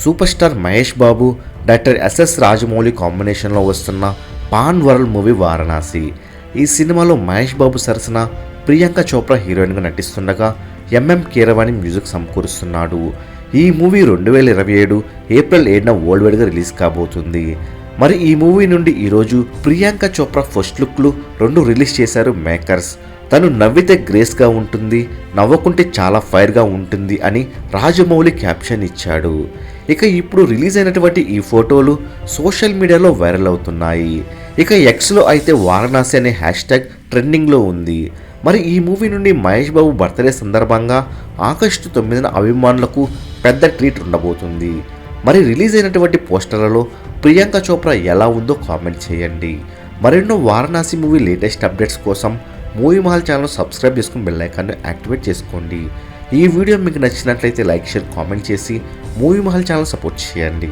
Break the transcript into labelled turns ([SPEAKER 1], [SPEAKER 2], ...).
[SPEAKER 1] Super star Mahesh Babu, doctor SS Rajamouli కాంబినేషన్లో వస్తున్న pan world movie Varanasi. ఈ సినిమాలో మహేష్ బాబు సరసన ప్రియాంక చోప్రా హీరోయిన్గా నటిస్తుండగా ఎంఎం కీరవాణి మ్యూజిక్ సమకూరుస్తున్నాడు. ఈ మూవీ 2027 ఏప్రిల్ 7న వరల్డ్ వైడ్గా రిలీజ్ కాబోతుంది. మరి ఈ మూవీ నుండి ఈరోజు ప్రియాంక చోప్రా ఫస్ట్ లుక్లు 2 రిలీజ్ చేశారు మేకర్స్. తను నవ్వితే గ్రేస్గా ఉంటుంది, నవ్వకుంటే చాలా ఫైర్గా ఉంటుంది అని రాజమౌళి క్యాప్షన్ ఇచ్చాడు. ఇక ఇప్పుడు రిలీజ్ అయినటువంటి ఈ ఫోటోలు సోషల్ మీడియాలో వైరల్ అవుతున్నాయి. ఇక ఎక్స్లో అయితే వారణాసి అనే హ్యాష్ట్యాగ్ ట్రెండింగ్లో ఉంది. మరి ఈ మూవీ నుండి మహేష్ బాబు బర్త్డే సందర్భంగా ఆగస్టు 9న అభిమానులకు పెద్ద ట్రీట్ ఉండబోతుంది. మరి రిలీజ్ అయినటువంటి పోస్టర్లలో ప్రియాంక చోప్రా ఎలా ఉందో కామెంట్ చేయండి. మరెన్నో వారణాసి మూవీ లేటెస్ట్ అప్డేట్స్ కోసం మూవీ మహల్ ఛానల్ సబ్స్క్రైబ్ చేసుకుని బెల్ ఐకాన్ని యాక్టివేట్ చేసుకోండి. ఈ వీడియో మీకు నచ్చినట్లయితే లైక్, షేర్, కామెంట్ చేసి మూవీ మహల్ ఛానల్ సపోర్ట్ చేయండి.